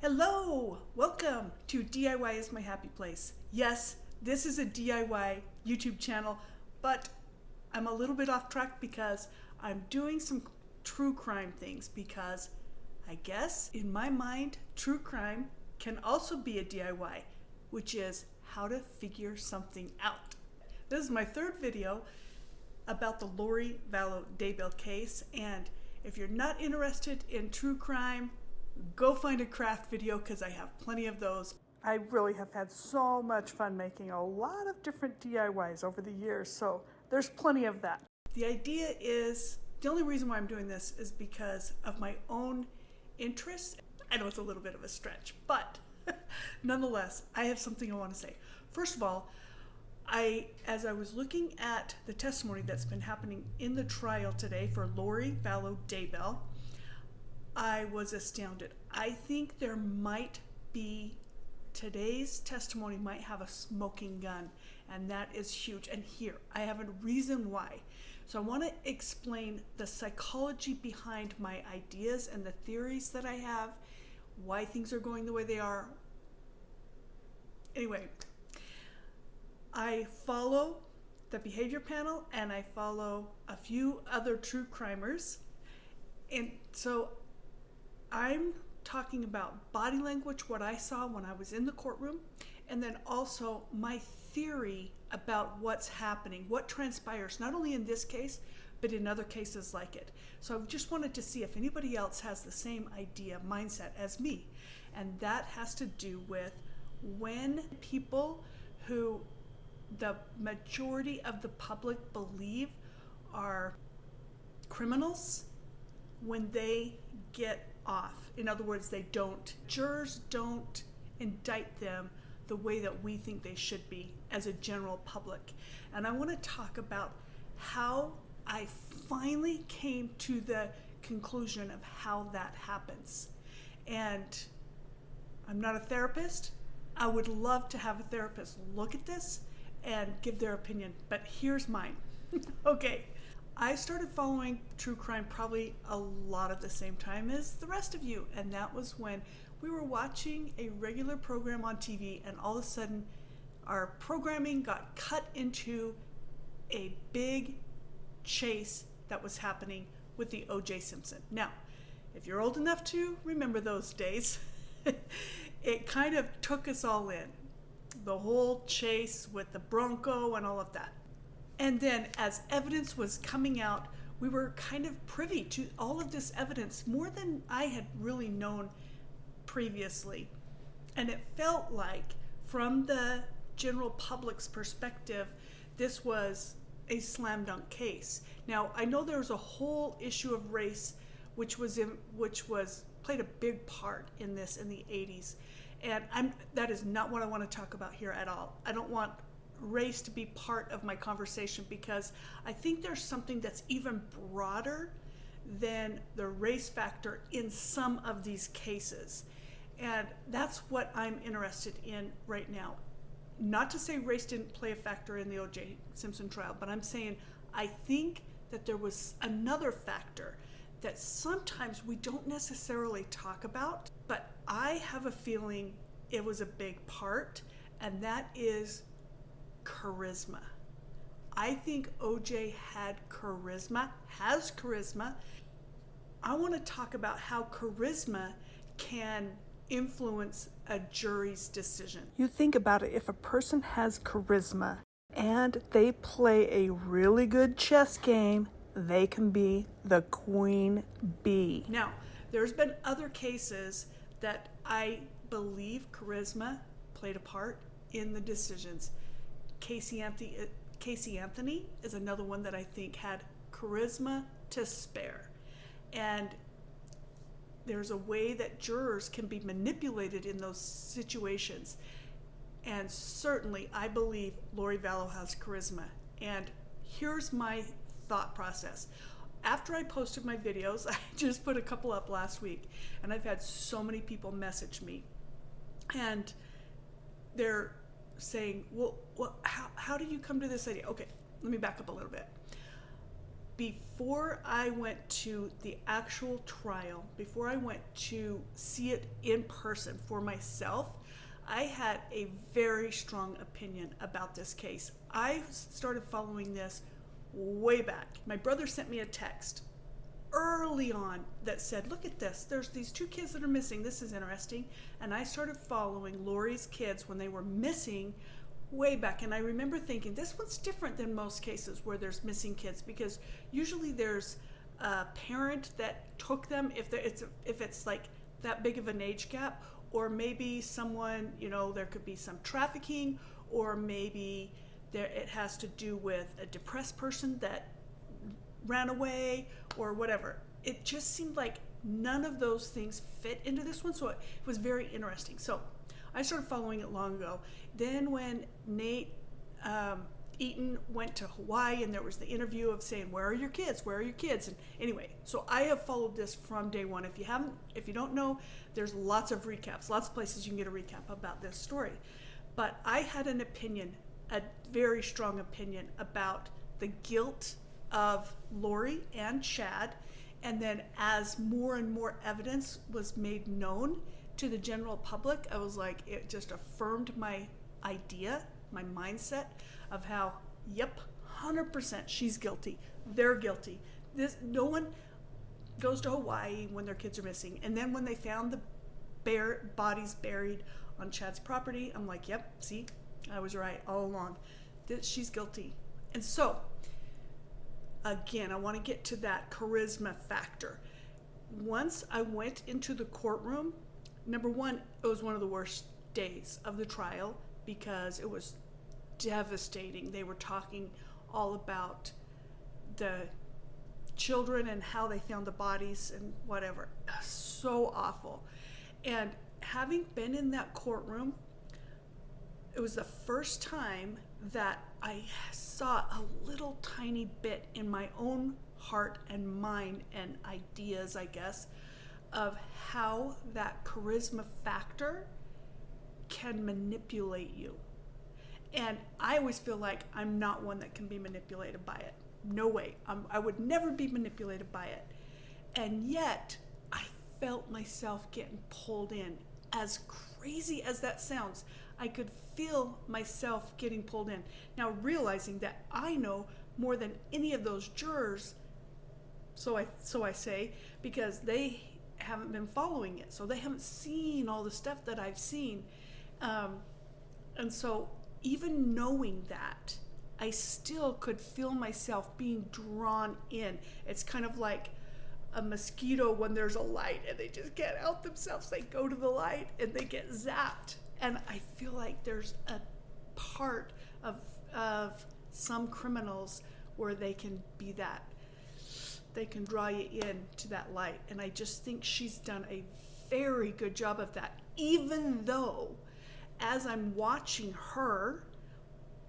Hello! Welcome to DIY is my happy place. Yes, this is a DIY YouTube channel, but I'm a little bit off track because I'm doing some true crime things because I guess in my mind, true crime can also be a DIY, which is how to figure something out. This is my third video about the Lori Vallow Daybell case, and if you're not interested in true crime, go find a craft video because I have plenty of those. I really have had so much fun making a lot of different DIYs over the years, so there's plenty of that. The idea is, the only reason why I'm doing this is because of my own interests. I know it's a little bit of a stretch, but nonetheless, I have something I want to say. First of all, as I was looking at the testimony that's been happening in the trial today for Lori Vallow Daybell, I was astounded. I think there might be, today's testimony might have a smoking gun, and that is huge. And here, I have a reason why. So I want to explain the psychology behind my ideas and the theories that I have, why things are going the way they are. Anyway, I follow the behavior panel and I follow a few other true crimers. And so I'm talking about body language, what I saw when I was in the courtroom, and then also my theory about what's happening, what transpires, not only in this case, but in other cases like it. So I just wanted to see if anybody else has the same idea, mindset as me. And that has to do with when people who the majority of the public believe are criminals, when they get off. In other words, jurors don't indict them the way that we think they should be as a general public. And I want to talk about how I finally came to the conclusion of how that happens. And I'm not a therapist. I would love to have a therapist look at this and give their opinion, but here's mine. Okay. I started following true crime probably a lot at the same time as the rest of you, and that was when we were watching a regular program on TV, and all of a sudden our programming got cut into a big chase that was happening with the O.J. Simpson. Now, if you're old enough to remember those days, it kind of took us all in. The whole chase with the Bronco and all of that. And then as evidence was coming out, we were kind of privy to all of this evidence, more than I had really known previously. And it felt like, from the general public's perspective, this was a slam dunk case. Now, I know there was a whole issue of race which played a big part in this in the 80s. And that is not what I want to talk about here at all. I don't want race to be part of my conversation because I think there's something that's even broader than the race factor in some of these cases. And that's what I'm interested in right now. Not to say race didn't play a factor in the O.J. Simpson trial, but I'm saying I think that there was another factor that sometimes we don't necessarily talk about, but I have a feeling it was a big part, and that is charisma. I think OJ has charisma. I want to talk about how charisma can influence a jury's decision. You think about it, if a person has charisma and they play a really good chess game, they can be the queen bee. Now, there's been other cases that I believe charisma played a part in the decisions. Casey Anthony is another one that I think had charisma to spare. And there's a way that jurors can be manipulated in those situations. And certainly, I believe Lori Vallow has charisma. And here's my thought process. After I posted my videos, I just put a couple up last week, and I've had so many people message me. And they're saying, well, how do you come to this idea? Okay, let me back up a little bit. before I went to the actual trial, before I went to see it in person for myself, I had a very strong opinion about this case. I started following this way back. My brother sent me a text early on that said, look at this, there's these 2 kids that are missing, this is interesting. And I started following Lori's kids when they were missing way back. And I remember thinking, this one's different than most cases where there's missing kids, because usually there's a parent that took them if it's like that big of an age gap, or maybe someone, there could be some trafficking, or maybe it has to do with a depressed person that ran away or whatever. It just seemed like none of those things fit into this one, so it was very interesting. So I started following it long ago. Then when Nate Eaton went to Hawaii, and there was the interview of saying, where are your kids? Where are your kids? And anyway, so I have followed this from day one. If you don't know, there's lots of recaps, lots of places you can get a recap about this story. But I had an opinion, a very strong opinion about the guilt of Lori and Chad. And then as more and more evidence was made known to the general public, I was like, it just affirmed my idea, my mindset of how, yep, 100% she's guilty. They're guilty. No one goes to Hawaii when their kids are missing. And then when they found the bodies buried on Chad's property, I'm like, yep, see, I was right all along. She's guilty. And so, again, I want to get to that charisma factor. Once I went into the courtroom, number one, it was one of the worst days of the trial because it was devastating. They were talking all about the children and how they found the bodies and whatever. So awful. And having been in that courtroom, it was the first time that I saw a little tiny bit in my own heart and mind and ideas, I guess, of how that charisma factor can manipulate you. And I always feel like I'm not one that can be manipulated by it. No way. I would never be manipulated by it. And yet, I felt myself getting pulled in. As crazy as that sounds, I could feel myself getting pulled in. Now, realizing that I know more than any of those jurors, so I say, because they haven't been following it. So they haven't seen all the stuff that I've seen. And so even knowing that, I still could feel myself being drawn in. It's kind of like a mosquito when there's a light and they just can't help themselves. They go to the light and they get zapped. And I feel like there's a part of some criminals where they can be that. They can draw you in to that light. And I just think she's done a very good job of that. Even though, as I'm watching her,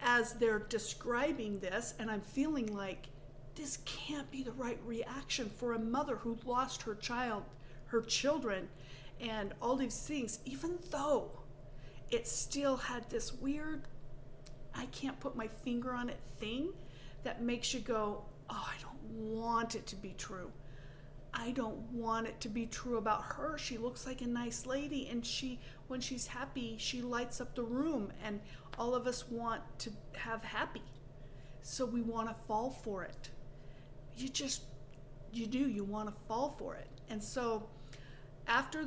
as they're describing this, and I'm feeling like this can't be the right reaction for a mother who lost her children, and all these things, even though it still had this weird, I can't put my finger on it thing that makes you go, oh, I don't want it to be true. I don't want it to be true about her. She looks like a nice lady, and when she's happy, she lights up the room, and all of us want to have happy. So we want to fall for it. You want to fall for it. And so after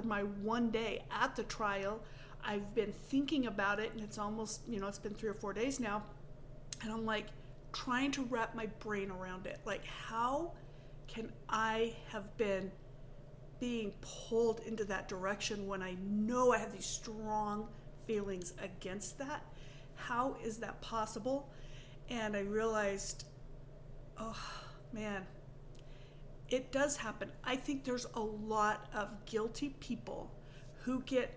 my one day at the trial, I've been thinking about it, and it's almost, it's been 3 or 4 days now, and I'm like trying to wrap my brain around it. Like, how can I have been being pulled into that direction when I know I have these strong feelings against that? How is that possible? And I realized, oh man, it does happen. I think there's a lot of guilty people who get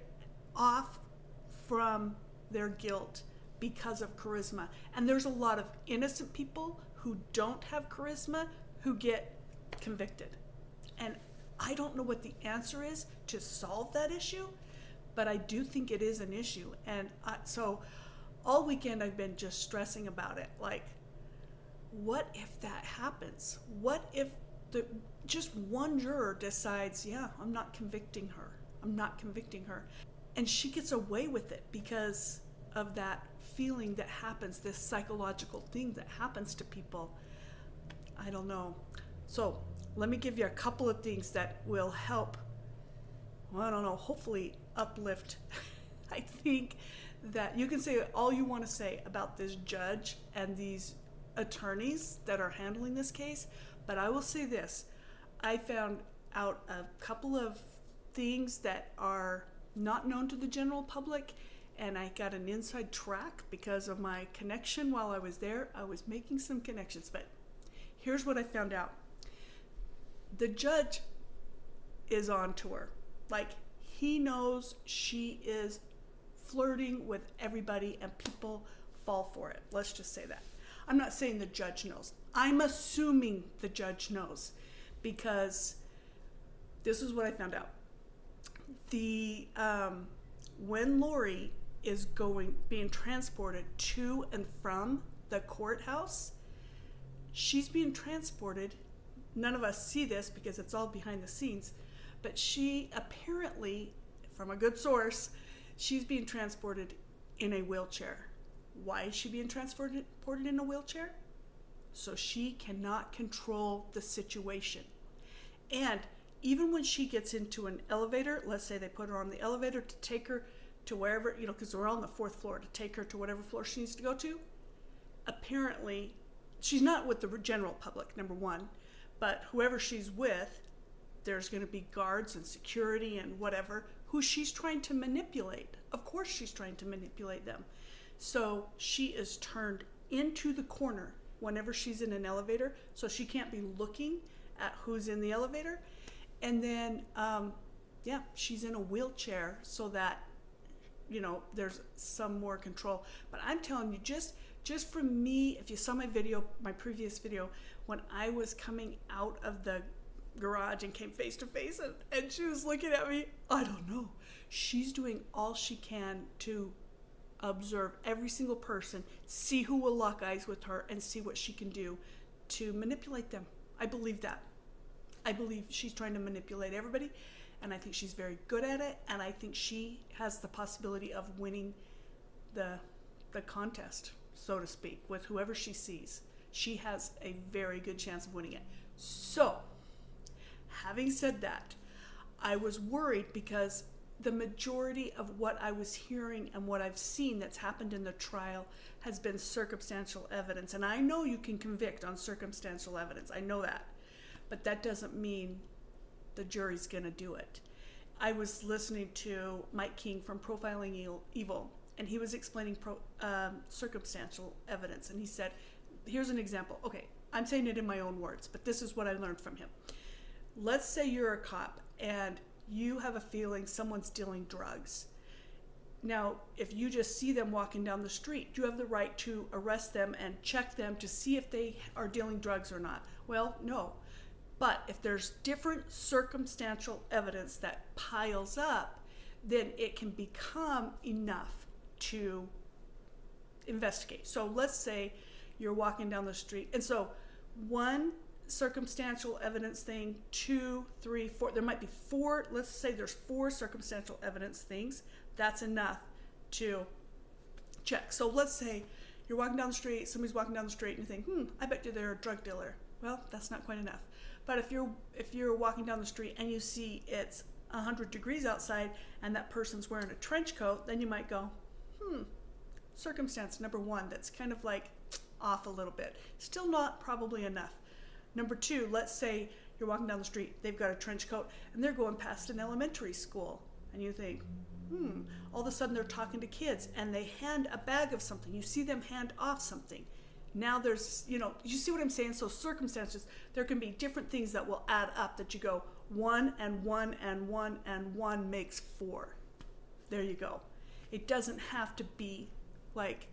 off from their guilt because of charisma. And there's a lot of innocent people who don't have charisma who get convicted. And I don't know what the answer is to solve that issue, but I do think it is an issue. And so all weekend I've been just stressing about it. Like, what if that happens? What if just one juror decides, yeah, I'm not convicting her. I'm not convicting her. And she gets away with it because of that feeling that happens, this psychological thing that happens to people. I don't know. So let me give you a couple of things that will help, well, I don't know, hopefully uplift. I think that you can say all you want to say about this judge and these attorneys that are handling this case, but I will say this. I found out a couple of things that are not known to the general public, and I got an inside track because of my connection while I was there. I was making some connections, but here's what I found out. The judge is on to her. Like, he knows she is flirting with everybody and people fall for it. Let's just say that. I'm not saying the judge knows. I'm assuming the judge knows because this is what I found out. When Lori is being transported to and from the courthouse, she's being transported. None of us see this because it's all behind the scenes, but she apparently, from a good source, she's being transported in a wheelchair. Why is she being transported in a wheelchair? So she cannot control the situation. And even when she gets into an elevator, let's say they put her on the elevator to take her to wherever, because we're on the 4th floor, to take her to whatever floor she needs to go to, apparently she's not with the general public, number one, but whoever she's with, there's going to be guards and security and whatever who she's trying to manipulate. Of course she's trying to manipulate them. So she is turned into the corner whenever she's in an elevator, so she can't be looking at who's in the elevator. And then, she's in a wheelchair so that, there's some more control. But I'm telling you, just from me, if you saw my previous video, when I was coming out of the garage and came face to face and she was looking at me, I don't know. She's doing all she can to observe every single person, see who will lock eyes with her, and see what she can do to manipulate them. I believe that. I believe she's trying to manipulate everybody, and I think she's very good at it, and I think she has the possibility of winning the contest, so to speak, with whoever she sees. She has a very good chance of winning it. So, having said that, I was worried because the majority of what I was hearing and what I've seen that's happened in the trial has been circumstantial evidence. And I know you can convict on circumstantial evidence. I know that. But that doesn't mean the jury's going to do it. I was listening to Mike King from Profiling Evil, and he was explaining circumstantial evidence. And he said, here's an example. Okay, I'm saying it in my own words, but this is what I learned from him. Let's say you're a cop and you have a feeling someone's dealing drugs. Now, if you just see them walking down the street, you have the right to arrest them and check them to see if they are dealing drugs or not. Well, no. But if there's different circumstantial evidence that piles up, then it can become enough to investigate. So let's say you're walking down the street. And so one circumstantial evidence thing, 2, 3, 4, there might be 4, let's say there's 4 circumstantial evidence things. That's enough to check. So let's say you're walking down the street, somebody's walking down the street and you think, I bet you they're a drug dealer. Well, that's not quite enough. But if you're walking down the street and you see it's 100 degrees outside and that person's wearing a trench coat, then you might go, circumstance number 1, that's kind of like off a little bit. Still not probably enough. Number 2, let's say you're walking down the street, they've got a trench coat, and they're going past an elementary school. And you think, all of a sudden they're talking to kids, and they hand a bag of something. You see them hand off something. Now there's, you see what I'm saying? So circumstances, there can be different things that will add up that you go, 1 and 1 and 1 and 1 makes 4. There you go. It doesn't have to be like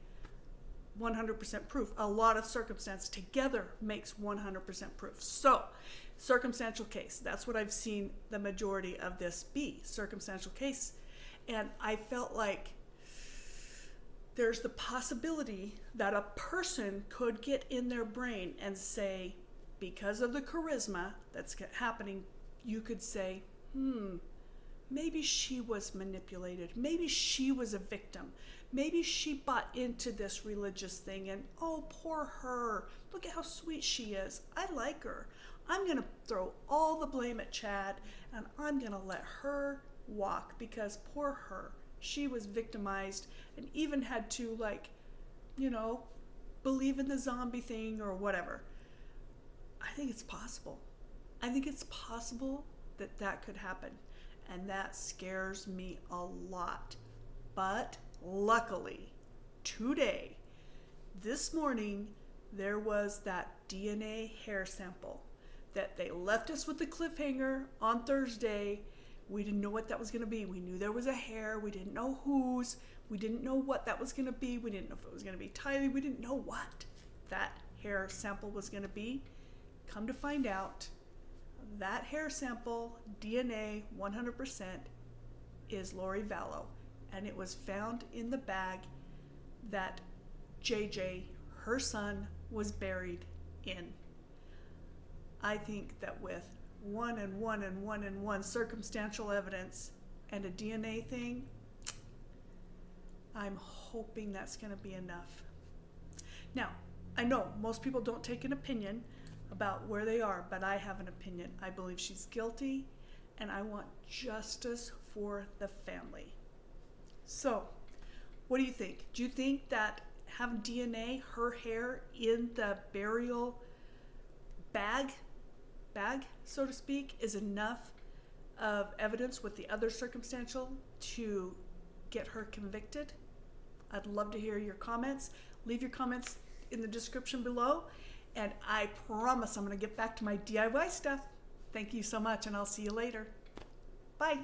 100% proof. A lot of circumstance together makes 100% proof. So, circumstantial case. That's what I've seen the majority of this be, circumstantial case. And I felt like there's the possibility that a person could get in their brain and say, because of the charisma that's happening, you could say, maybe she was manipulated. Maybe she was a victim. Maybe she bought into this religious thing and, oh, poor her. Look at how sweet she is. I like her. I'm going to throw all the blame at Chad and I'm going to let her walk because poor her. She was victimized and even had to, like, believe in the zombie thing or whatever. I think it's possible. I think it's possible that that could happen. And that scares me a lot. But luckily, today, this morning, there was that DNA hair sample that they left us with the cliffhanger on Thursday. We didn't know what that was going to be. We knew there was a hair. We didn't know whose. We didn't know what that was going to be. We didn't know if it was going to be Tylee. We didn't know what that hair sample was going to be. Come to find out, that hair sample, DNA 100%, is Lori Vallow. And it was found in the bag that JJ, her son, was buried in. I think that with one and one circumstantial evidence and a DNA thing, I'm hoping that's going to be enough. Now, I know most people don't take an opinion about where they are, but I have an opinion. I believe she's guilty, and I want justice for the family. So, what do you think? Do you think that having DNA, her hair, in the burial bag, so to speak, is enough of evidence with the other circumstantial to get her convicted? I'd love to hear your comments. Leave your comments in the description below, and I promise I'm going to get back to my DIY stuff. Thank you so much, and I'll see you later. Bye.